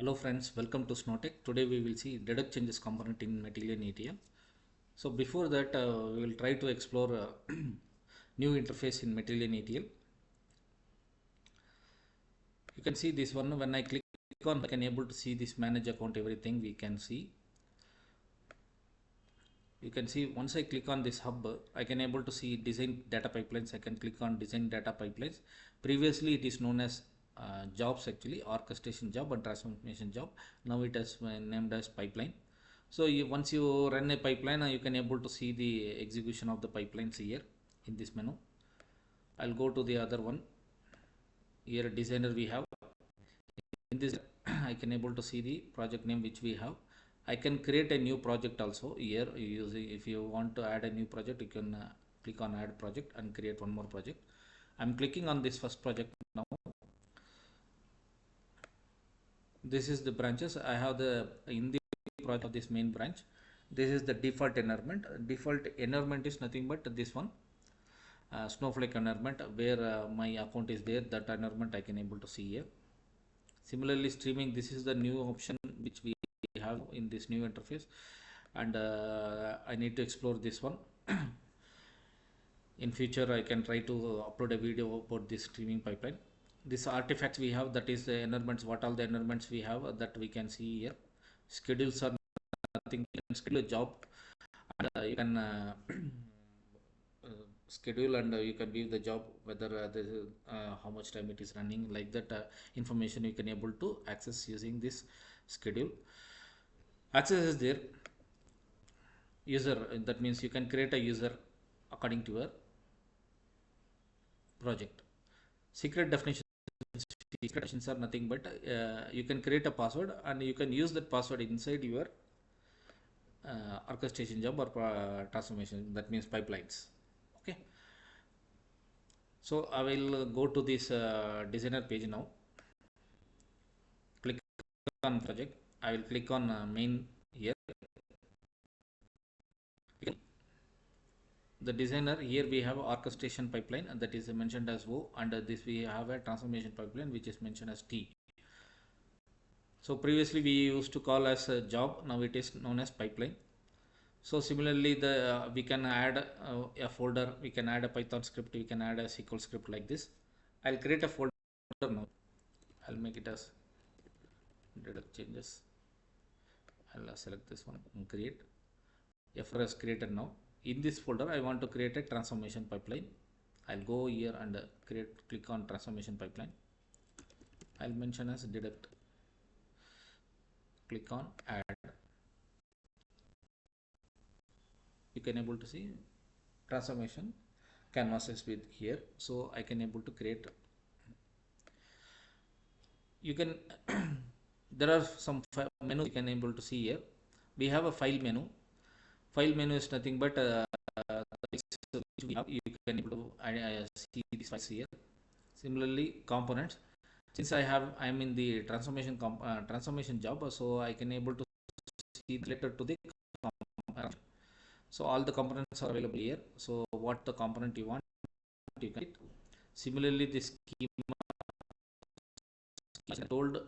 Hello friends, welcome to Snowtech. Today we will see deduct changes component in Matillion ETL. So before that, we will try to explore new interface in Matillion ETL. You can see this one. When I click on, I can able to see this manage account, everything we can see. You can see once I click on this hub, I can able to see design data pipelines. I can click on design data pipelines. Previously it is known as jobs, actually orchestration job and transformation job. Now it has named as pipeline. So once you run a pipeline, you can able to see the execution of the pipelines here in this menu. I'll go to the other one. Here designer we have. In this I can able to see the project name which we have. I can create a new project also here. If you want to add a new project, you can click on add project and create one more project. I'm clicking on this first project now. This is the branches I have in the project of this main branch. This is the default environment. Default environment is nothing but this one, Snowflake environment, where my account is there. That environment I can able to see here. Similarly, streaming, this is the new option which we have in this new interface, and I need to explore this one. In future I can try to upload a video about this streaming pipeline. This artifacts we have, that is the environments, what all the environments we have, that we can see here. Schedules are nothing. You can schedule a job, and you can schedule, and you can view the job, whether how much time it is running, like that information you can able to access using this schedule. Access is there. User, that means you can create a user according to your project. Secret definitions are nothing but you can create a password and you can use that password inside your orchestration job or transformation, that means pipelines. Okay, so I will go to this designer page now. Click on project. I will click on main here. The designer, here we have orchestration pipeline, and that is mentioned as O. Under this we have a transformation pipeline which is mentioned as T. So previously we used to call as a job, now it is known as pipeline. So similarly, we can add a folder, we can add a Python script, we can add a SQL script, like this. I'll create a folder now. I'll make it as deduct changes. I'll select this one and create. F is created now. In this folder I want to create a transformation pipeline. I'll go here and click on transformation pipeline. I'll mention as deduct. Click on add. You can able to see transformation canvas is with here, so I can able to create. You can there are some menus you can able to see here. We have a file menu. File menu is nothing but you can able to see these files here. Similarly, components. Since I am in the transformation job, so I can able to see related to the component. So all the components are available here. So what the component you want, you can. Similarly, this schema told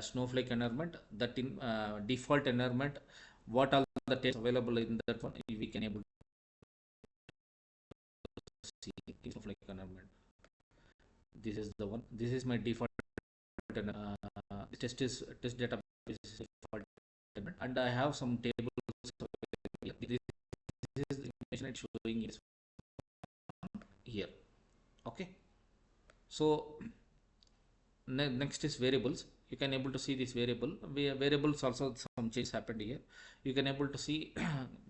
Snowflake environment, that in default environment, what all the tests available in that one, we can able to see Snowflake environment. This is the one. This is my default test database default, and I have some tables. This is the information it's showing is here. Okay, so next is variables. You can able to see this variables also some changes happened here. You can able to see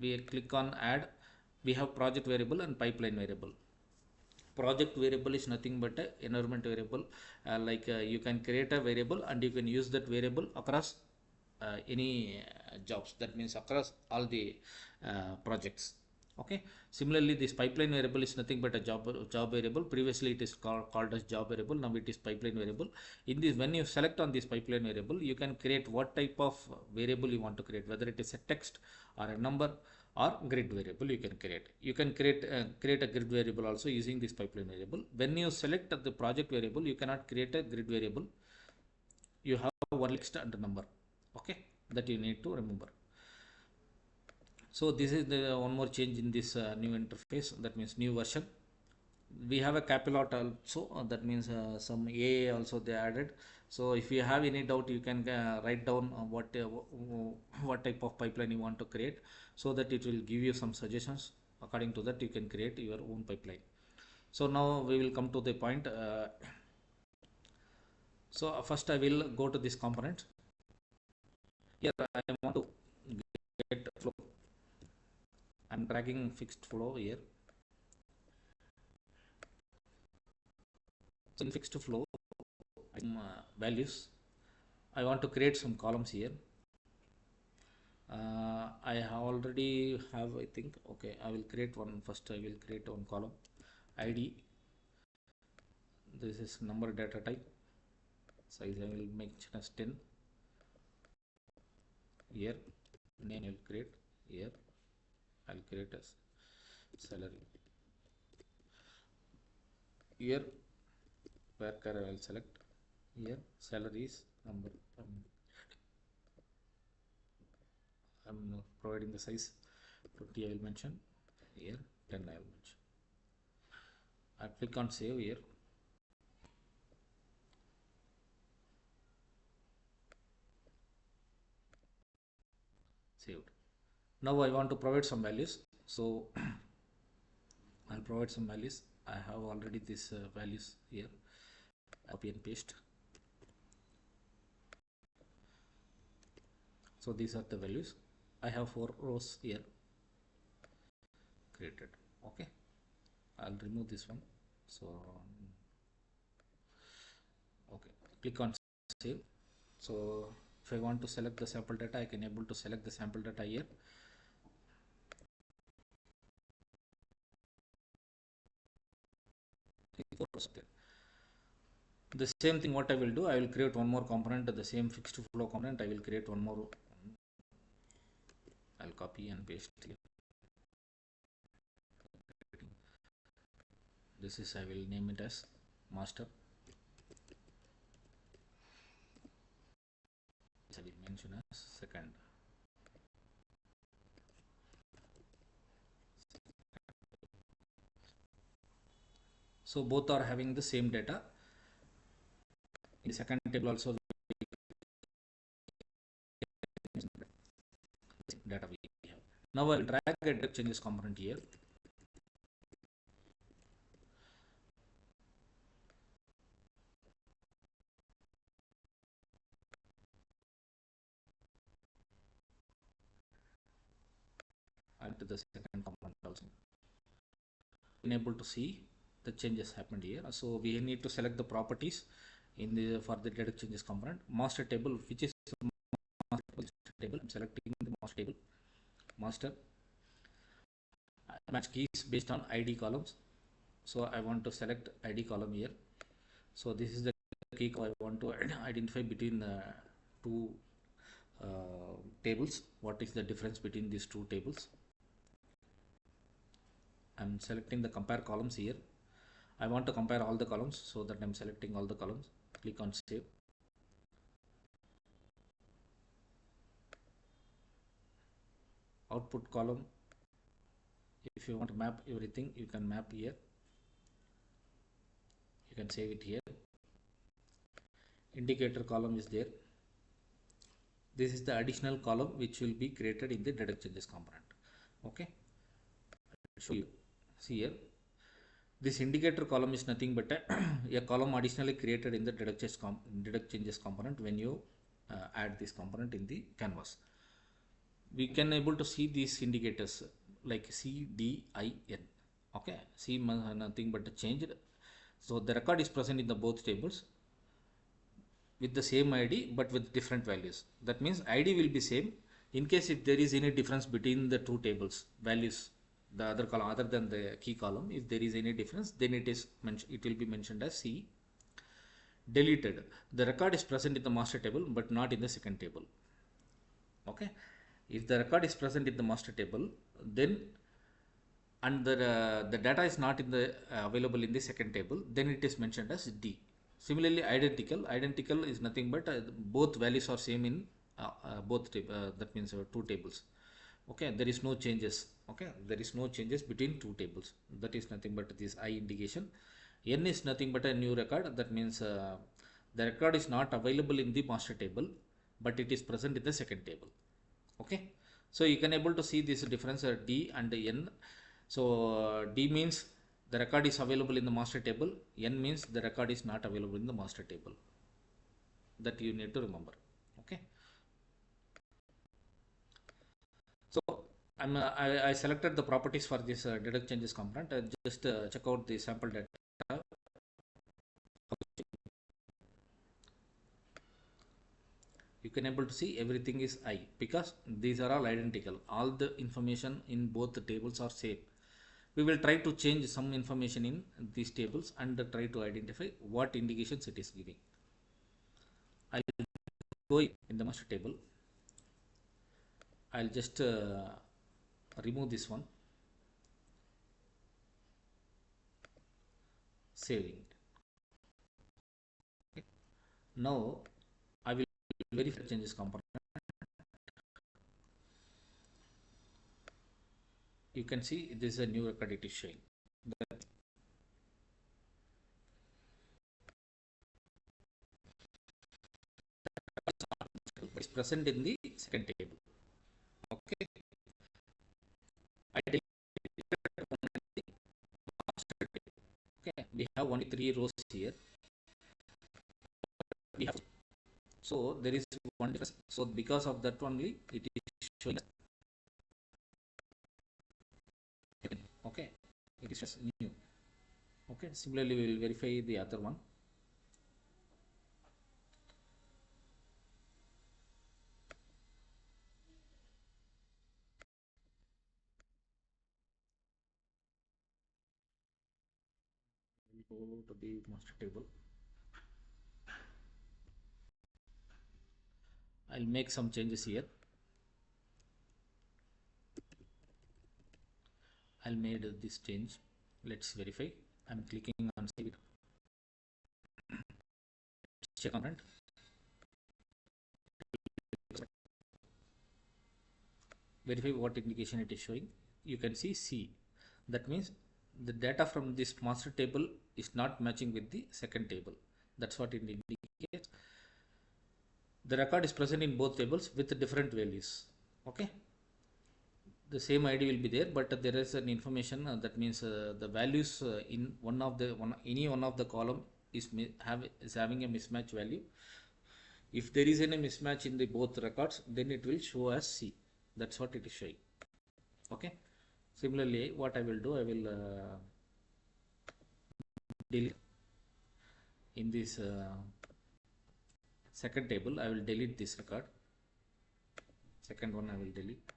we click on add. We have project variable and pipeline variable. Project variable is nothing but a environment variable, you can create a variable and you can use that variable across any jobs, that means across all the projects. Okay, similarly this pipeline variable is nothing but a job variable. Previously it is called as job variable, now it is pipeline variable. In this, when you select on this pipeline variable, you can create what type of variable you want to create, whether it is a text or a number or grid variable. You can create a grid variable also using this pipeline variable. When you select the project variable, you cannot create a grid variable. you have one list and number. Okay, that you need to remember. So this is the one more change in this new interface, that means new version. We have a capilot also, that means some AI also they added. So if you have any doubt, you can write down what type of pipeline you want to create, so that it will give you some suggestions. According to that, you can create your own pipeline. So now we will come to the point. So first I will go to this component. Here I want to get flow. I'm dragging fixed flow here. So in fixed flow, values, I want to create some columns here. I already have, I think. Okay, I will create one first. I will create one column. ID. This is number data type. Size I will make as 10. Here, name I will create. Here, I will create as salary. Here, where I will select. Here, salaries number. I'm providing the size 20. I will mention here, 10 I will mention. I click on save here. Saved. Now I want to provide some values, so I'll provide some values. I have already these values here. Copy and paste. So these are the values. I have 4 rows here created. Okay, I'll remove this one. So okay, click on save. So if I want to select the sample data, I can able to select the sample data here. The same thing what I will do, I will create one more component, the same fixed flow component. I will create one more. I'll copy and paste here. This is, I will name it as master. I will mention as second. So both are having the same data. In the second table also data we have. Now I will drag and change this component here. And to the second component also. Able to see the changes happened here. So we need to select the properties in the for the data changes component. Master table, which is master table. I'm selecting the master table. Master match keys based on ID columns. So I want to select ID column here. So this is the key I want to identify between the two tables. What is the difference between these two tables? I'm selecting the compare columns here. I want to compare all the columns, so that I'm selecting all the columns. Click on save. Output column, if you want to map everything, you can map here. You can save it here. Indicator column is there. This is the additional column which will be created in the deduct changes component. Okay, I'll show you. See here, this indicator column is nothing but a column additionally created in the deduct changes component when you add this component in the canvas. We can able to see these indicators like C, D, I, N. Okay, C nothing but changed. So the record is present in the both tables with the same ID but with different values. That means ID will be same. In case if there is any difference between the two tables values, the other column other than the key column, if there is any difference, then it is mentioned, it will be mentioned as C. Deleted, the record is present in the master table but not in the second table. Okay, if the record is present in the master table, then and the data is not in the available in the second table, then it is mentioned as D. Similarly, identical is nothing but both values are same in that means two tables. Okay, there is no changes. Okay, there is no changes between two tables. That is nothing but this I indication. N is nothing but a new record. That means the record is not available in the master table, but it is present in the second table. Okay, so you can able to see this difference D and N. So D means the record is available in the master table. N means the record is not available in the master table. That you need to remember. Okay, so I selected the properties for this deduct changes component. Just check out the sample data. You can able to see everything is I, because these are all identical. All the information in both the tables are same. We will try to change some information in these tables and try to identify what indications it is giving. I'll go in the master table. I'll just remove this one, saving it. Okay. Now I will verify changes component. You can see this is a new record it is showing. It's present in the second table. Okay, I deleted one in the master table. Okay, we have only 3 rows here. We have, so there is one difference. So because of that only it is showing. Okay, it is just new. Okay, similarly we will verify the other one. We'll go to the master table. I'll make some changes here. I'll made this change. Let's verify. I'm clicking on save it. Check on it. Verify what indication it is showing. You can see C. That means the data from this master table is not matching with the second table. That's what it indicates. The record is present in both tables with different values. Okay, the same ID will be there, but there is an information that means the values in any one of the column is having a mismatch value. If there is any mismatch in the both records, then it will show as C. That's what it is showing. Okay, similarly what I will do, I will delete in this second table. I will delete this record. Second one I will delete.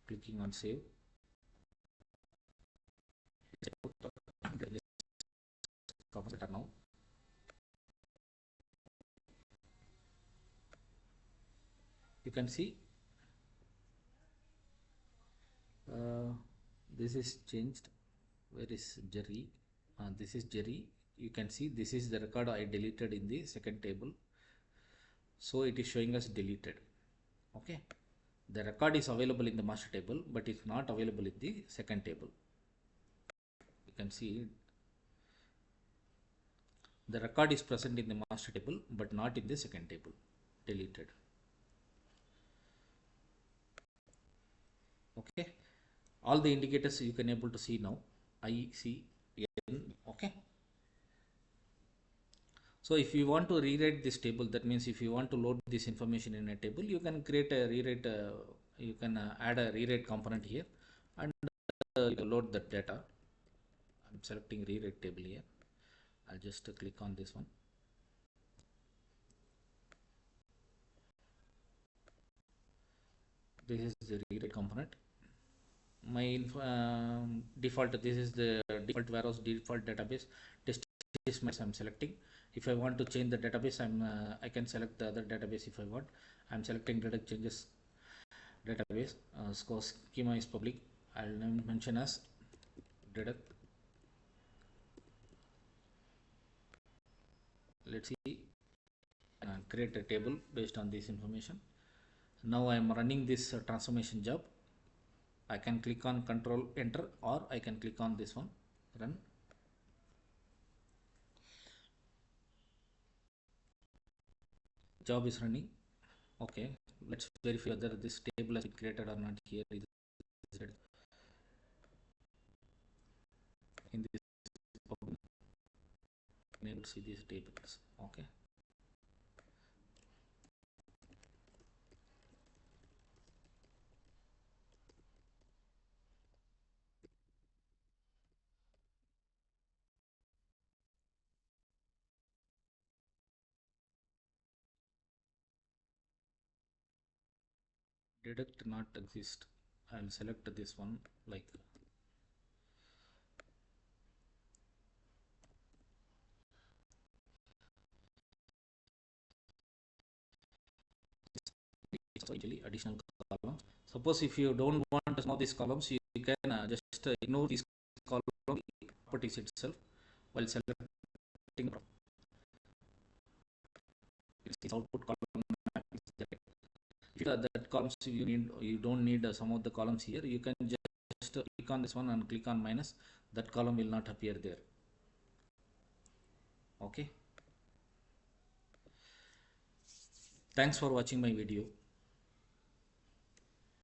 Clicking on save. Now you can see this is changed. Where is Jerry? This is Jerry. You can see this is the record I deleted in the second table, so it is showing us deleted. Okay, the record is available in the master table, but it's not available in the second table. You can see the record is present in the master table but not in the second table. Deleted. Okay, all the indicators you can able to see now. I, C, N. Okay, so if you want to rewrite this table, that means if you want to load this information in a table, you can create a rewrite, you can add a rewrite component here and load the data. I'm selecting rewrite table here. I'll just click on this one. This is the rewrite component. My default, this is the default warehouse, default database. Test is my, I'm selecting. If I want to change the database, I can select the other database if I want. I'm selecting deduct changes database. Schema is public. I'll mention as deduct Let's see, create a table based on this information. Now I am running this transformation job. I can click on control enter, or I can click on this one, run. Job is running. Okay, let's verify whether this table has been created or not. Here is in this public, able to see these tables. Okay, deduct not exist. I will select this one, like actually additional column. Suppose if you don't want some of these columns, you can just ignore this column properties itself while selecting its output column. If that columns you don't need some of the columns here, you can just click on this one and click on minus. That column will not appear there. Okay. Thanks for watching my video.